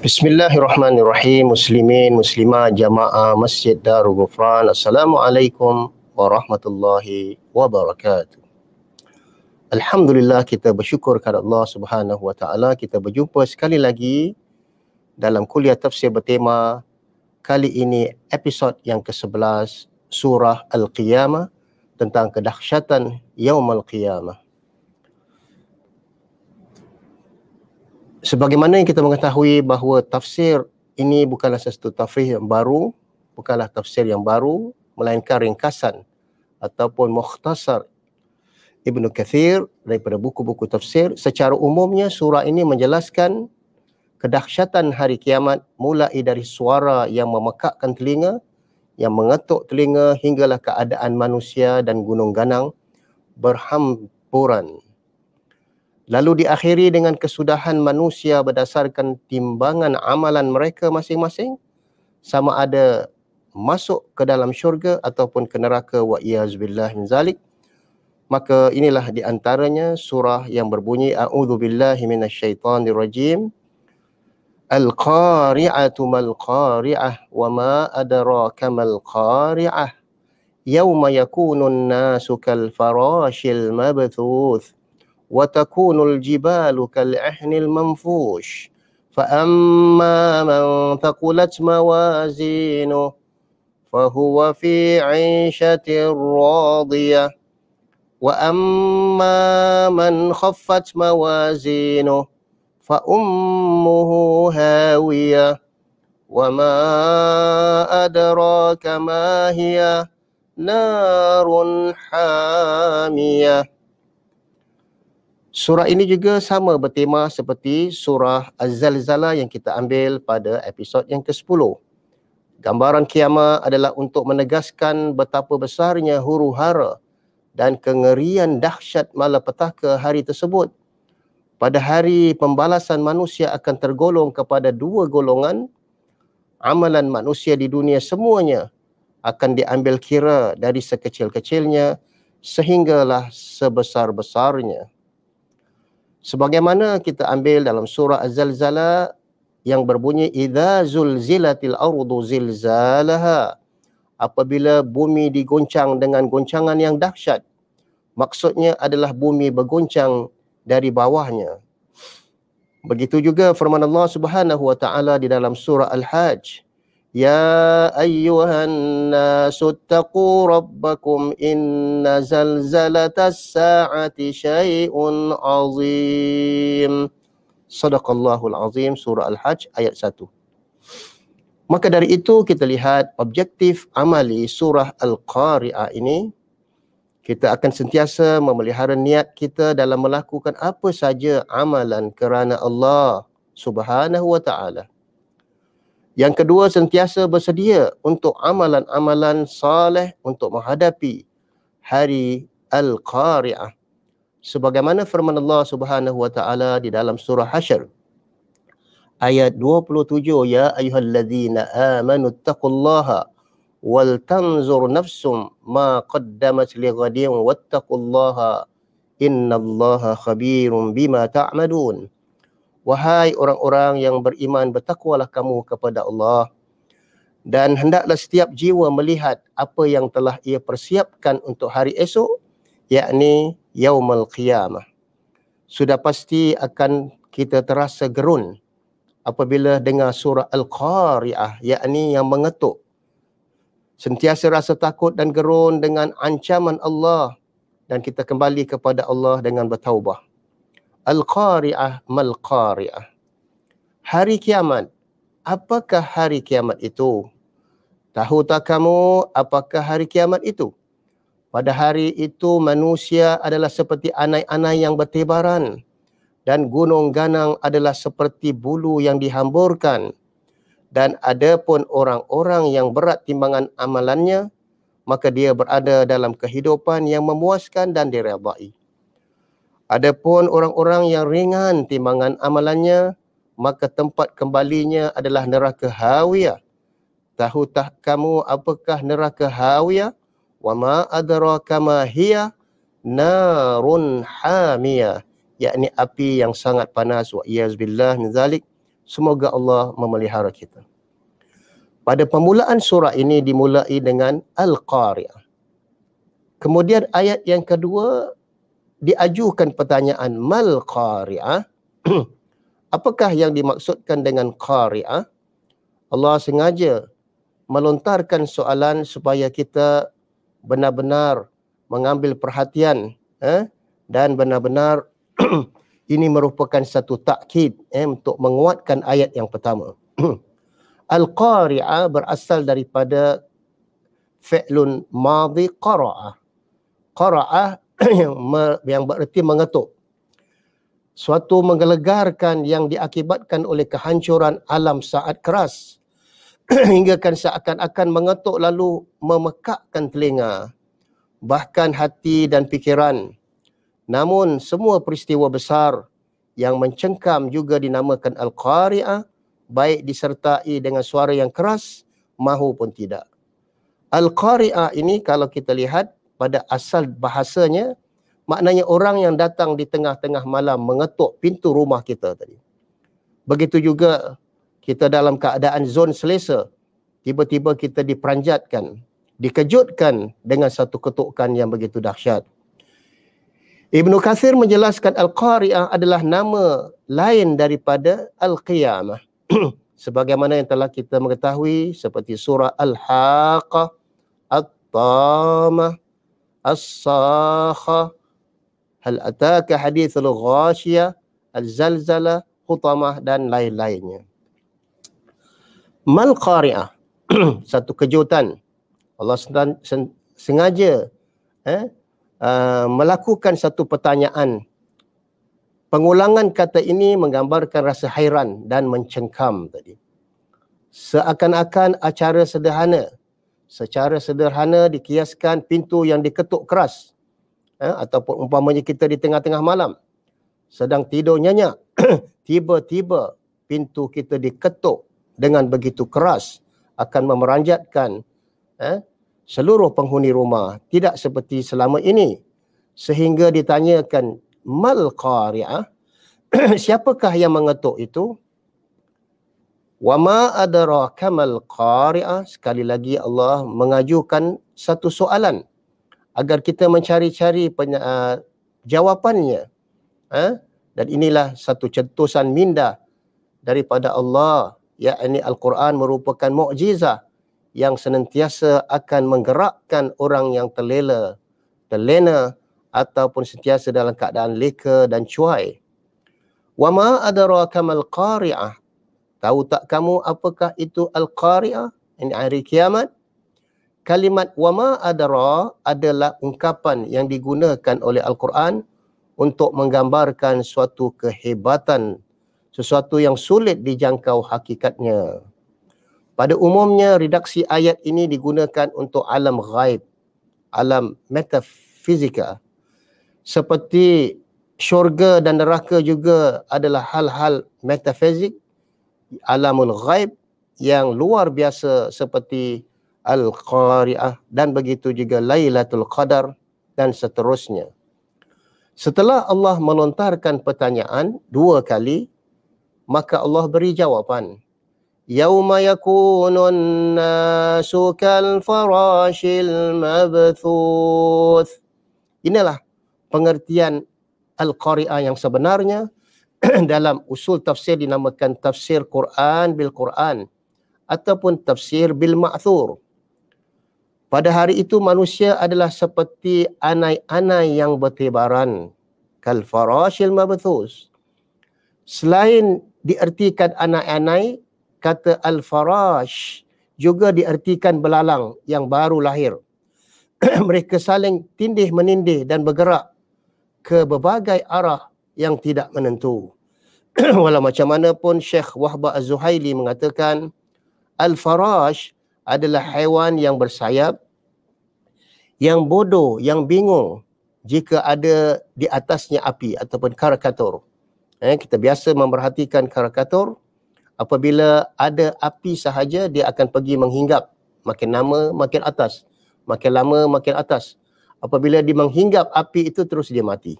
Bismillahirrahmanirrahim. Muslimin, muslimat, jamaah Masjid Darul Ghufran. Assalamualaikum warahmatullahi wabarakatuh. Alhamdulillah, kita bersyukur kepada Allah Subhanahu wa taala. Kita berjumpa sekali lagi dalam kuliah tafsir bertema kali ini episod yang ke-11 surah Al-Qiyamah tentang kedahsyatan Yaumul Qiyamah. Sebagaimana yang kita mengetahui bahawa tafsir ini bukanlah sesuatu tafsir yang baru, bukanlah tafsir yang baru, melainkan ringkasan ataupun mukhtasar Ibnu Katsir daripada buku-buku tafsir. Secara umumnya surah ini menjelaskan kedahsyatan hari kiamat mulai dari suara yang memekakkan telinga, yang mengetuk telinga hinggalah keadaan manusia dan gunung ganang berhampuran. Lalu diakhiri dengan kesudahan manusia berdasarkan timbangan amalan mereka masing-masing, sama ada masuk ke dalam syurga ataupun ke neraka, wa iyazbillah min zalik. Maka inilah di antaranya surah yang berbunyi a'udzubillahi minasyaitonirrajim. Al-qari'atu mal qari'ah wa ma adraka mal qari'ah yauma yakunun nasu kal farashil mabthuth وَتَكُونُ الْجِبَالُ كَالْعِهْنِ الْمَنْفُوشِ فَأَمَّا مَنْ ثَقُلَتْ مَوَازِينُهُ فَهُوَ فِي عِيشَةٍ رَاضِيَةٍ وَأَمَّا مَنْ خَفَّتْ مَوَازِينُهُ فَأُمُّهُ هَاوِيَةٌ وَمَا أَدْرَاكَ مَا هِيَهْ نَارٌ حَامِيَةٌ. Surah ini juga sama bertema seperti surah Az-Zalzalah yang kita ambil pada episod yang ke-10. Gambaran kiamat adalah untuk menegaskan betapa besarnya huru-hara dan kengerian dahsyat malapetaka hari tersebut. Pada hari pembalasan, manusia akan tergolong kepada dua golongan. Amalan manusia di dunia semuanya akan diambil kira dari sekecil-kecilnya sehinggalah sebesar-besarnya. Sebagaimana kita ambil dalam surah Az-Zalzalah yang berbunyi idza zulzilatil ardu zilzalaha, apabila bumi digoncang dengan goncangan yang dahsyat. Maksudnya adalah bumi bergoncang dari bawahnya. Begitu juga firman Allah Subhanahu wa taala di dalam surah Al-Hajj, ya ayyuhan nasu taqu rabbakum inna zalzalatas sa'ati syai'un azim. Sadaqallahul azim, surah Al-Hajj ayat 1. Maka dari itu kita lihat objektif amali surah Al-Qari'ah ini, kita akan sentiasa memelihara niat kita dalam melakukan apa saja amalan kerana Allah Subhanahu wa taala. Yang kedua, sentiasa bersedia untuk amalan-amalan saleh untuk menghadapi hari Al-Qari'ah. Sebagaimana firman Allah Subhanahu wa taala di dalam surah Hasyr ayat 27, ya ayyuhalladzina amanu taqullaha wal tanzur nafsum ma qaddamat lighadin wattaqullaha innallaha khabirum bima ta'malun. Wahai orang-orang yang beriman, bertakwalah kamu kepada Allah, dan hendaklah setiap jiwa melihat apa yang telah ia persiapkan untuk hari esok, yakni Yaumul Qiyamah. Sudah pasti akan kita terasa gerun apabila dengar surah Al-Qari'ah, yakni yang mengetuk. Sentiasa rasa takut dan gerun dengan ancaman Allah, dan kita kembali kepada Allah dengan bertaubah. Al-Qari'ah mal Qari'ah. Hari kiamat. Apakah hari kiamat itu? Tahu tak kamu apakah hari kiamat itu? Pada hari itu manusia adalah seperti anai-anai yang bertebaran, dan gunung ganang adalah seperti bulu yang dihamburkan. Dan adapun orang-orang yang berat timbangan amalannya, maka dia berada dalam kehidupan yang memuaskan dan diredai. Adapun orang-orang yang ringan timbangan amalannya, maka tempat kembalinya adalah neraka hawiyah. Tahu tak kamu apakah neraka hawiyah? Wa ma adraka ma hiya narun hamiyah, yakni api yang sangat panas, wa iyazbillah min zalik. Semoga Allah memelihara kita. Pada permulaan surah ini dimulai dengan Al-Qari'ah. Kemudian ayat yang kedua diajukan pertanyaan Mal Qari'ah. Apakah yang dimaksudkan dengan Qari'ah? Allah sengaja melontarkan soalan supaya kita benar-benar mengambil perhatian dan benar-benar ini merupakan satu takkid untuk menguatkan ayat yang pertama. Al-Qari'ah berasal daripada fi'lun madhi qara'ah. Qara'ah yang bererti mengetuk. Suatu menggelegarkan yang diakibatkan oleh kehancuran alam saat keras. Hinggakan seakan-akan mengetuk lalu memekakkan telinga, bahkan hati dan fikiran. Namun semua peristiwa besar yang mencengkam juga dinamakan Al-Qari'ah, baik disertai dengan suara yang keras mahupun tidak. Al-Qari'ah ini kalau kita lihat pada asal bahasanya, maknanya orang yang datang di tengah-tengah malam mengetuk pintu rumah kita tadi. Begitu juga kita dalam keadaan zon selesa, tiba-tiba kita diperanjatkan, dikejutkan dengan satu ketukan yang begitu dahsyat. Ibnu Katsir menjelaskan Al-Qari'ah adalah nama lain daripada Al-Qiyamah. Sebagaimana yang telah kita mengetahui seperti surah Al-Haqqah, At-Tamah, As-Sakhah, Hal Ataka Hadithul Ghashiyah, Al-Zalzalah, Hutamah dan lain-lainnya. Mal Qari'ah, satu kejutan. Allah sengaja melakukan satu pertanyaan. Pengulangan kata ini menggambarkan rasa hairan dan mencengkam tadi. Seakan-akan secara sederhana dikiaskan pintu yang diketuk keras, ataupun umpamanya kita di tengah-tengah malam sedang tidur nyenyak, tiba-tiba pintu kita diketuk dengan begitu keras, akan memeranjatkan seluruh penghuni rumah. Tidak seperti selama ini, sehingga ditanyakan Mal Qari'ah, siapakah yang mengetuk itu? Wa ma adraka mal qari'ah. Sekali lagi Allah mengajukan satu soalan agar kita mencari-cari jawapannya. Dan inilah satu cetusan minda daripada Allah, yakni Al-Quran merupakan mukjizat yang senantiasa akan menggerakkan orang yang terlena ataupun sentiasa dalam keadaan leka dan cuai. Wa ma adraka mal qari'ah. Tahu tak kamu apakah itu Al-Qari'ah? Ini hari kiamat. Kalimat wa ma adra adalah ungkapan yang digunakan oleh Al-Quran untuk menggambarkan suatu kehebatan, sesuatu yang sulit dijangkau hakikatnya. Pada umumnya redaksi ayat ini digunakan untuk alam ghaib, alam metafizika. Seperti syurga dan neraka juga adalah hal-hal metafizik, alamul ghaib yang luar biasa seperti Al-Qari'ah, dan begitu juga Lailatul Qadar dan seterusnya. Setelah Allah melontarkan pertanyaan 2 kali, maka Allah beri jawapan. Yauma yakunun nasu kal farashil mabthuth. Inilah pengertian Al-Qari'ah yang sebenarnya. Dalam usul tafsir dinamakan tafsir Quran bil Quran ataupun tafsir bil ma'thur. Pada hari itu manusia adalah seperti anai-anai yang bertebaran, kal farashil mabthus. Selain diartikan anai-anai, kata al-farash juga diartikan belalang yang baru lahir. Mereka saling tindih menindih dan bergerak ke berbagai arah yang tidak menentu. Walau macam mana pun, Syekh Wahbah Az-Zuhaili mengatakan al-farash adalah haiwan yang bersayap, yang bodoh, yang bingung jika ada di atasnya api ataupun karakatur. Kita biasa memerhatikan karakatur, apabila ada api sahaja dia akan pergi menghinggap, makin lama makin atas, makin lama makin atas. Apabila dia menghinggap api itu, terus dia mati.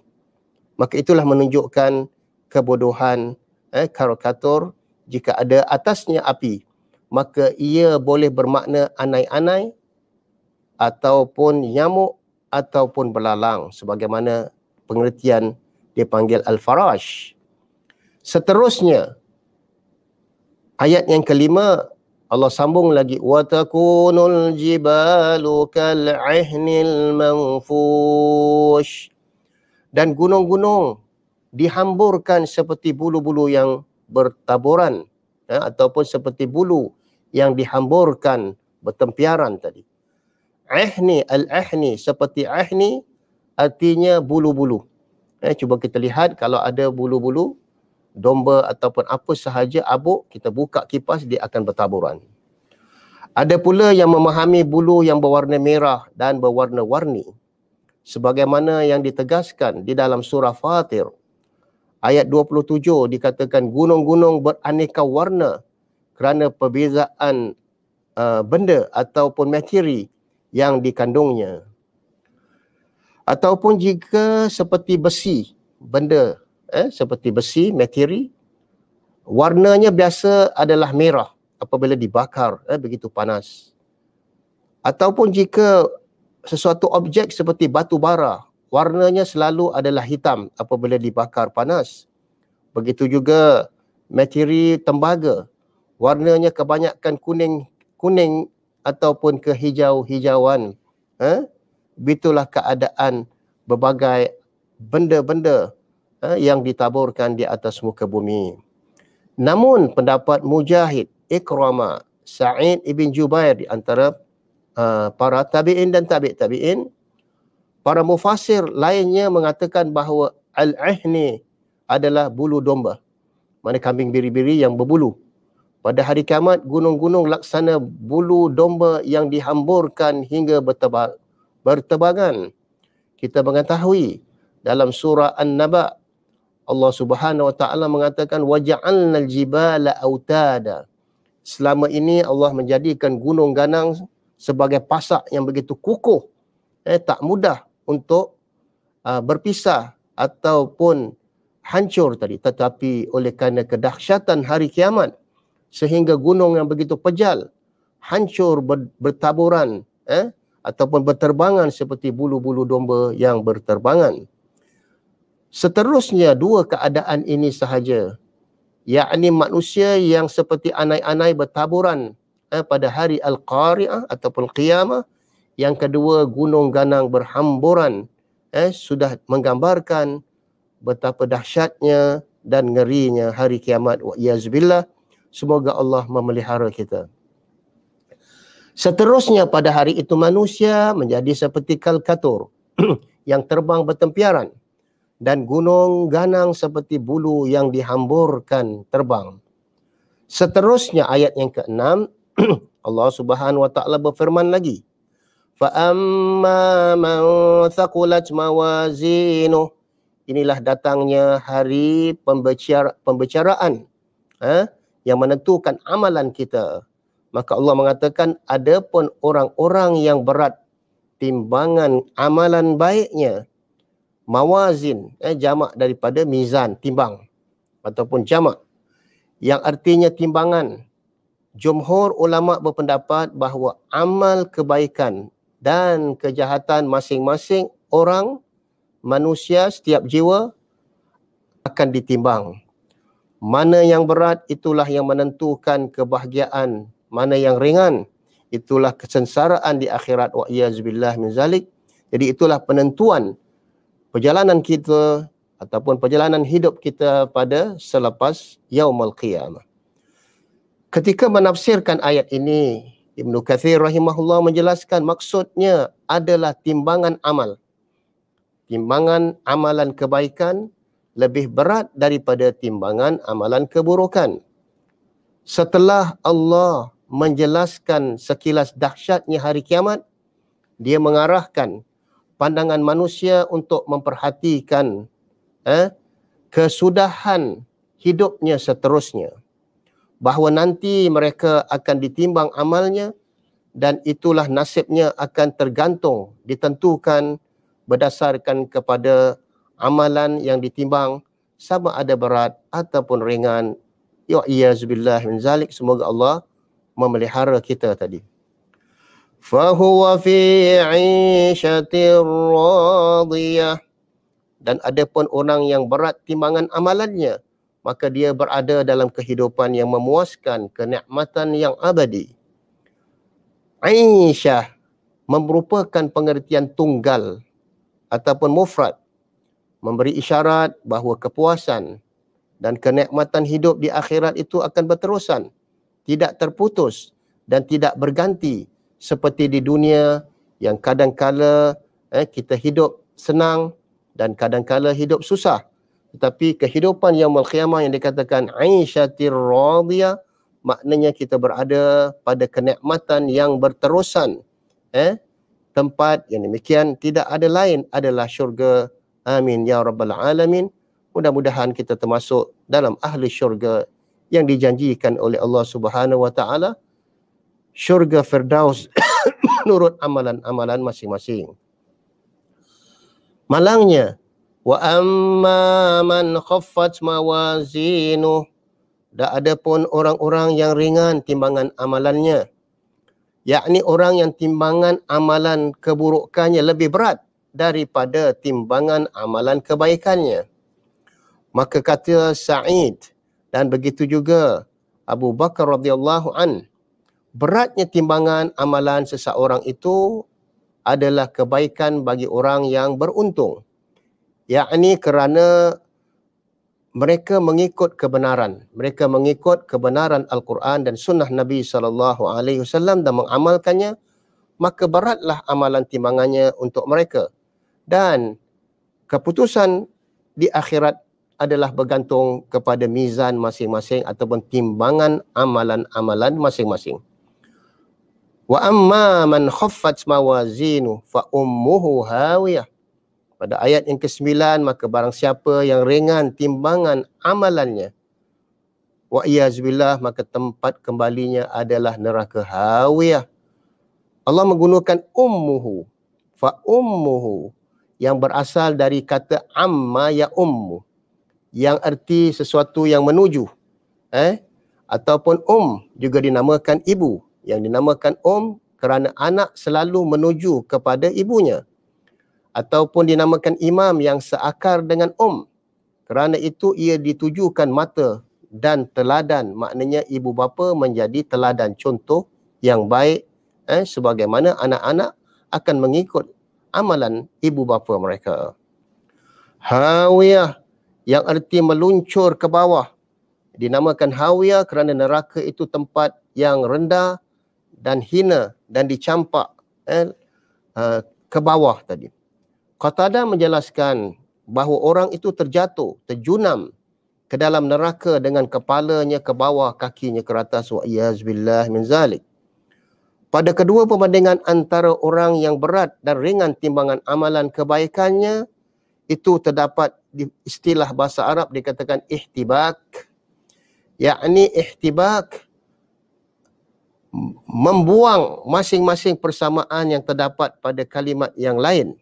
Maka itulah menunjukkan kebodohan karikatur jika ada atasnya api, maka ia boleh bermakna anai-anai ataupun nyamuk ataupun belalang, sebagaimana pengertian dia panggil al-farash. Seterusnya, ayat yang kelima, Allah sambung lagi, wa takunul jibalu kal'ihnil manfush, dan gunung-gunung dihamburkan seperti bulu-bulu yang bertaburan, ataupun seperti bulu yang dihamburkan bertempiaran tadi. Ihni, al-ihni, seperti ihni artinya bulu-bulu. Cuba kita lihat, kalau ada bulu-bulu domba ataupun apa sahaja abuk, kita buka kipas, dia akan bertaburan. Ada pula yang memahami bulu yang berwarna merah dan berwarna-warni, sebagaimana yang ditegaskan di dalam surah Fatir. Ayat 27 dikatakan gunung-gunung beraneka warna kerana perbezaan benda ataupun materi yang dikandungnya. Ataupun jika seperti besi, benda seperti besi, materi, warnanya biasa adalah merah apabila dibakar, begitu panas. Ataupun jika sesuatu objek seperti batu bara, warnanya selalu adalah hitam apabila dibakar panas. Begitu juga materi tembaga, warnanya kebanyakan kuning ataupun kehijau-hijauan. Begitulah keadaan berbagai benda-benda yang ditaburkan di atas muka bumi. Namun pendapat Mujahid, Ikramah, Sa'id ibn Jubair di antara para tabi'in dan tabi'in, para mufassir lainnya mengatakan bahawa al-ihni adalah bulu domba, mana kambing biri-biri yang berbulu. Pada hari kiamat, gunung-gunung laksana bulu domba yang dihamburkan hingga bertebangan. Kita mengetahui dalam surah An-Naba, Allah Subhanahu wa taala mengatakan waja'alnal jibala autada. Selama ini Allah menjadikan gunung ganang sebagai pasak yang begitu kukuh, tak mudah untuk berpisah ataupun hancur tadi. Tetapi oleh kerana kedahsyatan hari kiamat, sehingga gunung yang begitu pejal hancur bertaburan ataupun berterbangan seperti bulu-bulu domba yang berterbangan. Seterusnya dua keadaan ini sahaja, yakni manusia yang seperti anai-anai bertaburan pada hari Al-Qari'ah ataupun Qiyamah. Yang kedua, gunung ganang berhamburan, sudah menggambarkan betapa dahsyatnya dan ngerinya hari kiamat. Wa'iyazbillah. Semoga Allah memelihara kita. Seterusnya pada hari itu manusia menjadi seperti kalkatur yang terbang bertempiaran, dan gunung ganang seperti bulu yang dihamburkan terbang. Seterusnya ayat yang ke-6, Allah Subhanahu wa taala berfirman lagi, fa amma man thaqulat mawazinuh. Inilah datangnya hari pembicaraan yang menentukan amalan kita. Maka Allah mengatakan, adapun orang-orang yang berat timbangan amalan baiknya, mawazin, jamak daripada mizan, timbang, ataupun jamak, yang artinya timbangan. Jumhur ulama berpendapat bahawa amal kebaikan dan kejahatan masing-masing orang, manusia, setiap jiwa akan ditimbang. Mana yang berat, itulah yang menentukan kebahagiaan. Mana yang ringan, itulah kesengsaraan di akhirat. Wa'iyazbillah min zalik. Jadi itulah penentuan perjalanan kita ataupun perjalanan hidup kita pada selepas yaumul qiyamah. Ketika menafsirkan ayat ini, Ibnu Katsir rahimahullah menjelaskan maksudnya adalah timbangan amal. Timbangan amalan kebaikan lebih berat daripada timbangan amalan keburukan. Setelah Allah menjelaskan sekilas dahsyatnya hari kiamat, dia mengarahkan pandangan manusia untuk memperhatikan kesudahan hidupnya seterusnya. Bahawa nanti mereka akan ditimbang amalnya, dan itulah nasibnya akan tergantung, ditentukan berdasarkan kepada amalan yang ditimbang, sama ada berat ataupun ringan Ya iyazubillah min zalik. Semoga Allah memelihara kita tadi. Fahuwa fi 'ishatir radiyah. Dan adapun orang yang berat timbangan amalannya, maka dia berada dalam kehidupan yang memuaskan, kenikmatan yang abadi. 'Aisyah merupakan pengertian tunggal ataupun mufrad, memberi isyarat bahawa kepuasan dan kenikmatan hidup di akhirat itu akan berterusan, tidak terputus dan tidak berganti seperti di dunia yang kadang-kala kita hidup senang dan kadang-kala hidup susah. Tetapi kehidupan yaumul qiyamah yang dikatakan 'aisyatir radiyah, maknanya kita berada pada kenikmatan yang berterusan. Tempat yang demikian tidak ada lain adalah syurga. Amin ya rabbal alamin. Mudah-mudahan kita termasuk dalam ahli syurga yang dijanjikan oleh Allah Subhanahu wa taala, syurga Firdaus menurut amalan-amalan masing-masing. Malangnya, wa amma man khaffat mawazinuh, dan adapun orang-orang yang ringan timbangan amalannya, yakni orang yang timbangan amalan keburukannya lebih berat daripada timbangan amalan kebaikannya. Maka kata Sa'id, dan begitu juga Abu Bakar radhiyallahu an, beratnya timbangan amalan seseorang itu adalah kebaikan bagi orang yang beruntung. Yakni kerana mereka mengikut kebenaran. Mereka mengikut kebenaran Al-Quran dan sunnah Nabi SAW dan mengamalkannya, maka beratlah amalan timbangannya untuk mereka. Dan keputusan di akhirat adalah bergantung kepada mizan masing-masing ataupun timbangan amalan-amalan masing-masing. Wa amma man khaffat mawazinu fa ummuhu hawiyah. Pada ayat yang ke-9, maka barang siapa yang ringan timbangan amalannya, wa iyazubillah, maka tempat kembalinya adalah neraka hawiyah. Allah menggunakan ummuhu, fa ummuhu, yang berasal dari kata amma ya ummu, yang arti sesuatu yang menuju. Ataupun juga dinamakan ibu, yang dinamakan kerana anak selalu menuju kepada ibunya. Ataupun dinamakan imam yang seakar dengan kerana itu ia ditujukan mata dan teladan, maknanya ibu bapa menjadi teladan contoh yang baik, sebagaimana anak-anak akan mengikut amalan ibu bapa mereka. Hawiyah, yang arti meluncur ke bawah, dinamakan hawiyah kerana neraka itu tempat yang rendah dan hina dan dicampak ke bawah tadi. Qatadah menjelaskan bahawa orang itu terjatuh, terjunam ke dalam neraka dengan kepalanya ke bawah, kakinya ke atas. Wa iyazbillah min zalik. Pada kedua perbandingan antara orang yang berat dan ringan timbangan amalan kebaikannya, itu terdapat di istilah bahasa Arab dikatakan ihtibak. Yakni ihtibak, membuang masing-masing persamaan yang terdapat pada kalimat yang lain.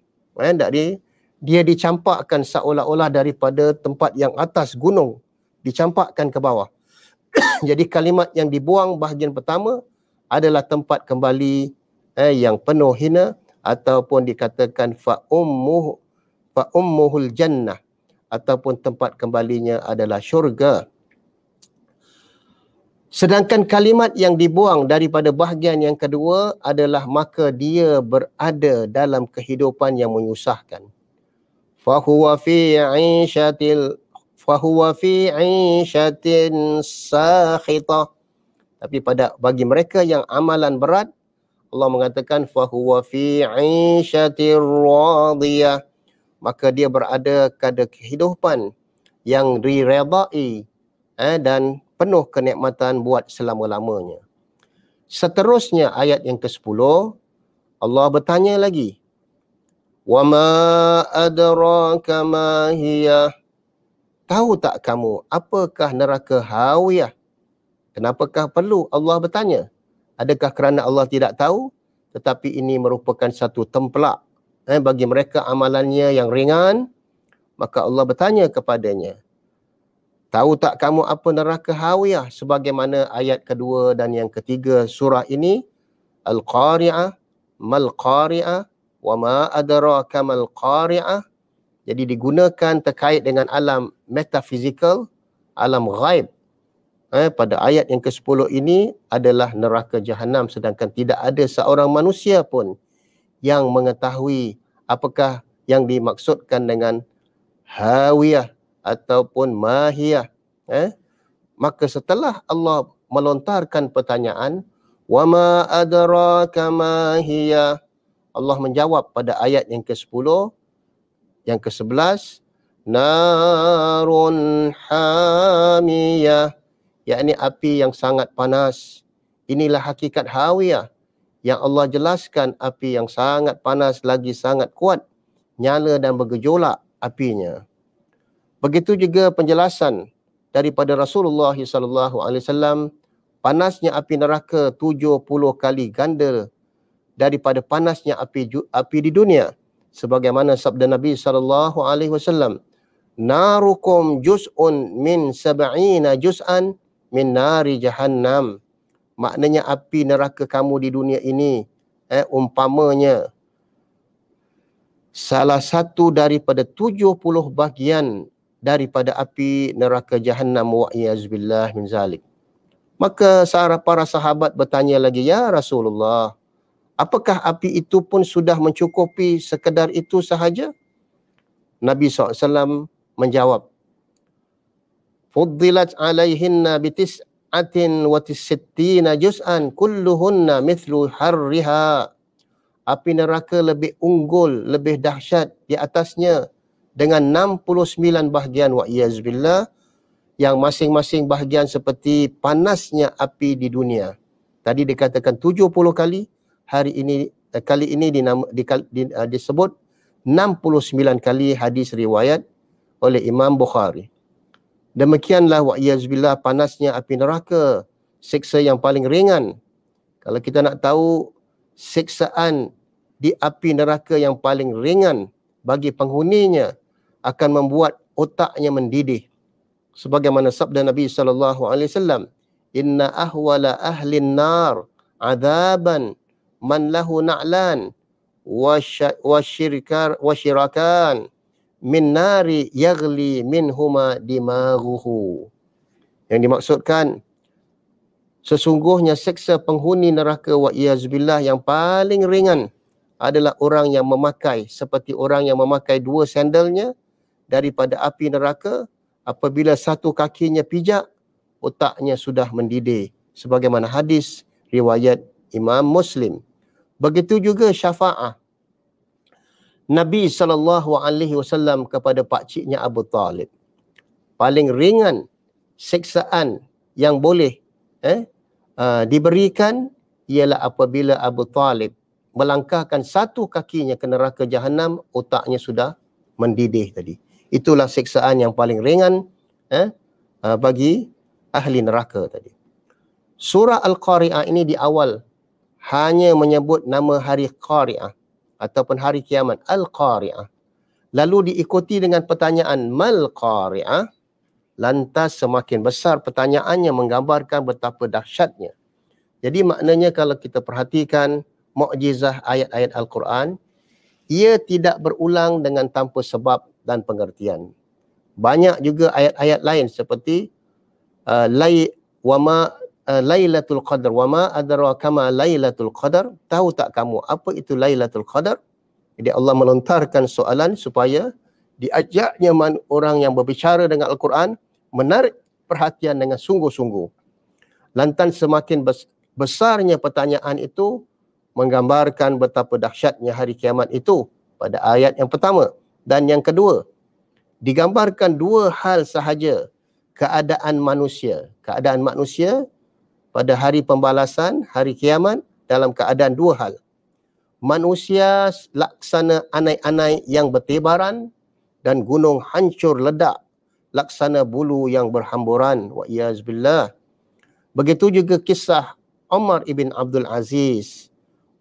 Dia dicampakkan seolah-olah daripada tempat yang atas gunung, dicampakkan ke bawah. Jadi kalimat yang dibuang bahagian pertama adalah tempat kembali yang penuh hina, ataupun dikatakan fa ummuhul jannah, ataupun tempat kembalinya adalah syurga. Sedangkan kalimat yang dibuang daripada bahagian yang kedua adalah maka dia berada dalam kehidupan yang menyusahkan. Fahuwa fi 'ishatin sakhitah. Tapi bagi mereka yang amalan berat, Allah mengatakan fahuwa fi 'ishatir radiyah, maka dia berada pada kehidupan yang diredai dan penuh kenikmatan buat selama-lamanya. Seterusnya ayat yang ke-10, Allah bertanya lagi. Wa ma adraka ma hiya. Tahu tak kamu apakah neraka hawiyah? Kenapakah perlu Allah bertanya? Adakah kerana Allah tidak tahu? Tetapi ini merupakan satu templak bagi mereka amalannya yang ringan, maka Allah bertanya kepadanya. Tahu tak kamu apa neraka Hawiyah? Sebagaimana ayat kedua dan yang ketiga surah ini, Al-Qari'ah, Mal-Qari'ah, wa ma adraka mal-Qari'ah. Jadi digunakan terkait dengan alam metafizikal, alam ghaib. Pada ayat yang ke-10 ini adalah neraka Jahannam, sedangkan tidak ada seorang manusia pun yang mengetahui apakah yang dimaksudkan dengan Hawiyah ataupun Mahiyah. Maka setelah Allah melontarkan pertanyaan, wa ma adraka ma hiya, Allah menjawab pada ayat yang ke-10, yang ke-11, narun hamiyah, yakni api yang sangat panas. Inilah hakikat Hawiyah yang Allah jelaskan, api yang sangat panas lagi sangat kuat, nyala dan bergejolak apinya. Begitu juga penjelasan daripada Rasulullah SAW, panasnya api neraka 70 kali ganda daripada panasnya api di dunia. Sebagaimana sabda Nabi SAW, narukum juz'un min sab'ina juz'an min nari jahannam. Maknanya api neraka kamu di dunia ini, umpamanya salah satu daripada 70 bahagian daripada api neraka Jahannam, wa'iyazbillah min zalik. Maka para sahabat bertanya lagi, ya Rasulullah, apakah api itu pun sudah mencukupi sekedar itu sahaja? Nabi SAW menjawab, fuddilat alaihinna bitis'atin wa tisittina juz'an kulluhunna mithlu harriha. Api neraka lebih unggul, lebih dahsyat di atasnya dengan 69 bahagian, wa'iyazbillah, yang masing-masing bahagian seperti panasnya api di dunia. Tadi dikatakan 70 kali, kali ini disebut 69 kali, hadis riwayat oleh Imam Bukhari. Demikianlah wa'iyazbillah panasnya api neraka, siksa yang paling ringan. Kalau kita nak tahu siksaan di api neraka yang paling ringan bagi penghuninya, akan membuat otaknya mendidih. Sebagaimana sabda Nabi SAW, inna ahwala ahlin nar adaban man lahu na'lan wa syirakan min nari yaghli minhuma dimaghuhu. Yang dimaksudkan, sesungguhnya seksa penghuni neraka wa'iyazbillah yang paling ringan adalah orang yang memakai, seperti orang yang memakai dua sandalnya daripada api neraka. Apabila satu kakinya pijak, otaknya sudah mendidih. Sebagaimana hadis riwayat Imam Muslim. Begitu juga syafa'ah Nabi SAW kepada pakciknya Abu Talib. Paling ringan siksaan yang boleh diberikan ialah apabila Abu Talib melangkahkan satu kakinya ke neraka Jahannam, otaknya sudah mendidih tadi. Itulah siksaan yang paling ringan bagi ahli neraka tadi. Surah Al-Qari'ah ini di awal hanya menyebut nama hari Qari'ah ataupun hari kiamat, Al-Qari'ah. Lalu diikuti dengan pertanyaan Mal Qari'ah. Lantas semakin besar pertanyaannya, menggambarkan betapa dahsyatnya. Jadi maknanya kalau kita perhatikan mukjizah ayat-ayat Al-Quran, ia tidak berulang dengan tanpa sebab dan pengertian. Banyak juga ayat-ayat lain seperti Lailatul Qadar, wa ma adraka ma Lailatul Qadar. Tahu tak kamu apa itu Lailatul Qadar? Jadi Allah melontarkan soalan supaya diajaknya orang yang berbicara dengan Al-Quran menarik perhatian dengan sungguh-sungguh. Lantas semakin besarnya pertanyaan itu menggambarkan betapa dahsyatnya hari kiamat itu pada ayat yang pertama. Dan yang kedua, digambarkan dua hal sahaja keadaan manusia. Keadaan manusia pada hari pembalasan, hari kiamat, dalam keadaan dua hal. Manusia laksana anai-anai yang bertebaran dan gunung hancur ledak laksana bulu yang berhamburan. Wa'iyazbillah. Begitu juga kisah Umar ibn Abdul Aziz.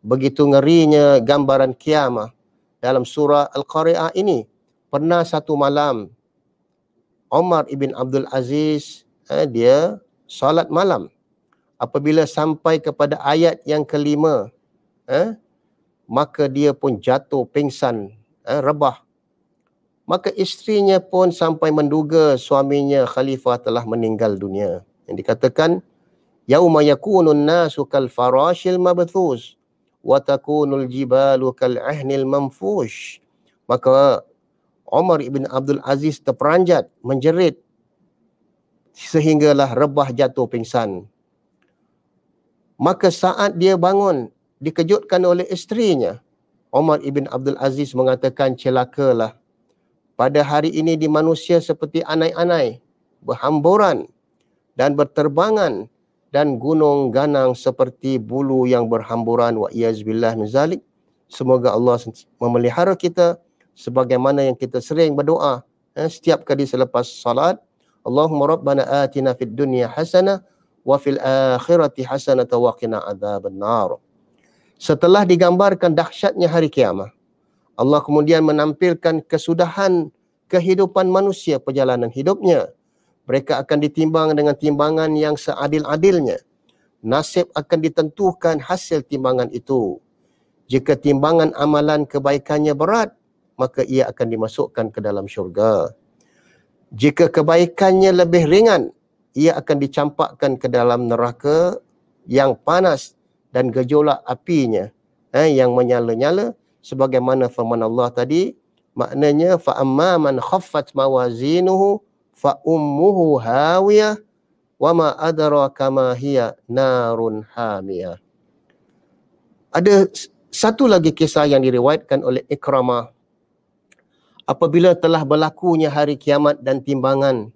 Begitu ngerinya gambaran kiamah dalam surah Al-Qari'ah ini. Pernah satu malam Umar ibn Abdul Aziz, dia solat malam. Apabila sampai kepada ayat yang kelima, maka dia pun jatuh pingsan, rebah. Maka isterinya pun sampai menduga suaminya khalifah telah meninggal dunia. Yang dikatakan, yauma yakunun nasu kal farashil mabthus wa takunul jibalu kal ahnil manfush. Maka Umar ibn Abdul Aziz terperanjat, menjerit sehinggalah rebah jatuh pingsan. Maka saat dia bangun, dikejutkan oleh isterinya. Umar ibn Abdul Aziz mengatakan, celakalah. Pada hari ini di manusia seperti anai-anai, berhamburan dan berterbangan, dan gunung ganang seperti bulu yang berhamburan. Wa iyazbillah min zalik. Semoga Allah memelihara kita sebagaimana yang kita sering berdoa setiap kali selepas salat. Allahumma rabbana atina fid dunya hasanah wa fil akhirati hasanah wa qina adzabannar. Setelah digambarkan dahsyatnya hari kiamat, Allah kemudian menampilkan kesudahan kehidupan manusia, perjalanan hidupnya. Mereka akan ditimbang dengan timbangan yang seadil-adilnya. Nasib akan ditentukan hasil timbangan itu. Jika timbangan amalan kebaikannya berat, maka ia akan dimasukkan ke dalam syurga. Jika kebaikannya lebih ringan, ia akan dicampakkan ke dalam neraka yang panas dan gejolak apinya yang menyala-nyala, sebagaimana firman Allah tadi, maknanya fa amma man khaffat mawazinuhu fa ummuhu hawiyah wa ma adraka ma hiya narun hamiyah. Ada satu lagi kisah yang diriwayatkan oleh Ikramah. Apabila telah berlakunya hari kiamat dan timbangan,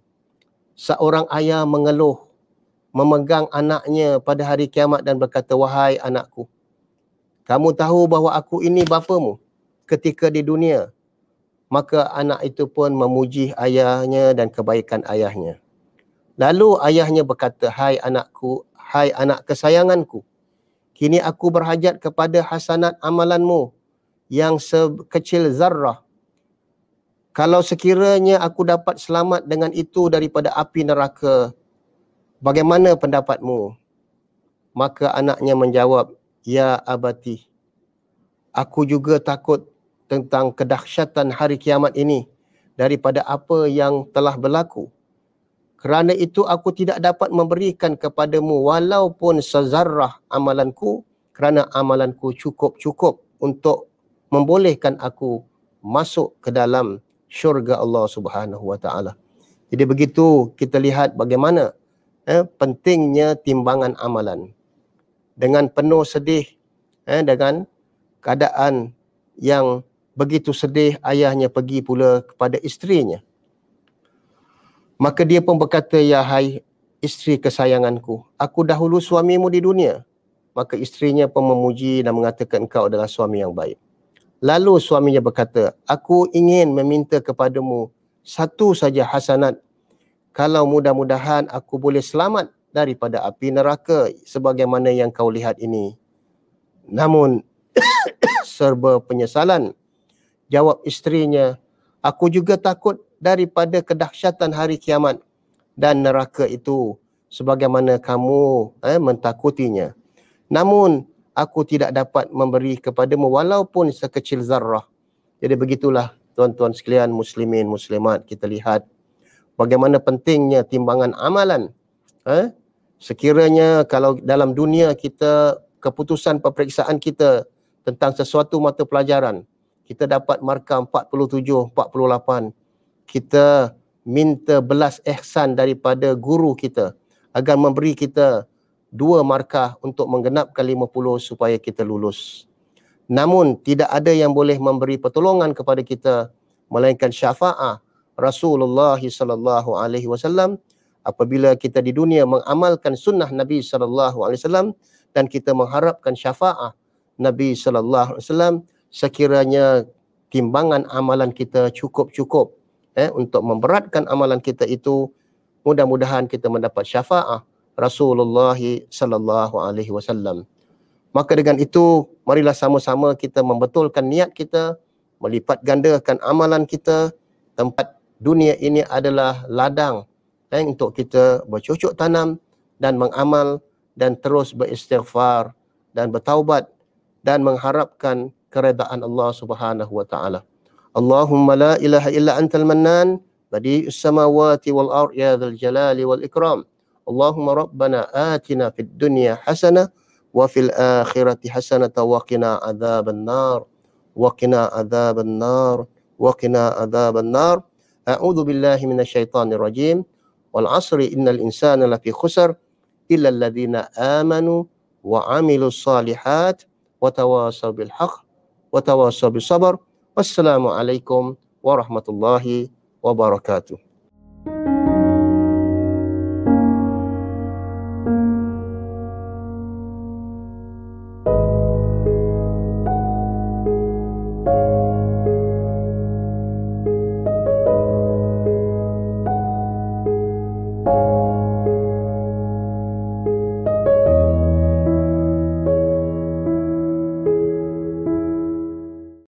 seorang ayah mengeluh, memegang anaknya pada hari kiamat dan berkata, wahai anakku, kamu tahu bahawa aku ini bapamu ketika di dunia. Maka anak itu pun memuji ayahnya dan kebaikan ayahnya. Lalu ayahnya berkata, hai anakku, hai anak kesayanganku, kini aku berhajat kepada hasanat amalanmu yang sekecil zarrah. Kalau sekiranya aku dapat selamat dengan itu daripada api neraka, bagaimana pendapatmu? Maka anaknya menjawab, ya abati, aku juga takut tentang kedahsyatan hari kiamat ini daripada apa yang telah berlaku. Kerana itu aku tidak dapat memberikan kepadamu walaupun sezarrah amalanku, kerana amalanku cukup-cukup untuk membolehkan aku masuk ke dalam syurga Allah Subhanahu wa taala. Jadi begitu kita lihat bagaimana pentingnya timbangan amalan. Dengan penuh sedih, dengan keadaan yang begitu sedih, ayahnya pergi pula kepada isterinya. Maka dia pun berkata, ya hai isteri kesayanganku, aku dahulu suamimu di dunia. Maka isterinya pun memuji dan mengatakan, engkau adalah suami yang baik. Lalu suaminya berkata, aku ingin meminta kepadamu satu saja hasanat. Kalau mudah-mudahan aku boleh selamat daripada api neraka sebagaimana yang kau lihat ini. Namun serba penyesalan, jawab isterinya, aku juga takut daripada kedahsyatan hari kiamat dan neraka itu sebagaimana kamu mentakutinya. Namun aku tidak dapat memberi kepadamu walaupun sekecil zarrah. Jadi begitulah tuan-tuan sekalian, muslimin, muslimat, kita lihat bagaimana pentingnya timbangan amalan. Sekiranya kalau dalam dunia kita, keputusan peperiksaan kita tentang sesuatu mata pelajaran, kita dapat markah 47, 48. Kita minta belas ihsan daripada guru kita agar memberi kita 2 markah untuk menggenapkan 50 supaya kita lulus. Namun tidak ada yang boleh memberi pertolongan kepada kita melainkan syafaat Rasulullah sallallahu alaihi wasallam apabila kita di dunia mengamalkan sunnah Nabi sallallahu alaihi wasallam dan kita mengharapkan syafaat Nabi sallallahu alaihi wasallam, sekiranya timbangan amalan kita cukup-cukup untuk memberatkan amalan kita itu, mudah-mudahan kita mendapat syafaat Rasulullah sallallahu alaihi wasallam. Maka dengan itu, marilah sama-sama kita membetulkan niat kita, melipat gandakan amalan kita, tempat dunia ini adalah ladang untuk kita bercocok tanam dan mengamal dan terus beristighfar dan bertaubat dan mengharapkan keredaan Allah Subhanahu wa taala. Allahumma la ilaha illa antal mannan badi'us samawati wal ard ya dzal jalali wal ikram. Allahumma rabbana atina fid dunya hasanah wa fil akhirati hasanah wa qina adzaban nar wa qina adzaban nar wa qina adzaban nar. A'udzu billahi minasyaitonir rajim. Wal 'asri innal insana lafi khusr illa alladhina amanu wa 'amilus shalihat wa tawasaw bil haqq wa tawasaw bis sabr. Wassalamualaikum warahmatullahi wabarakatuh.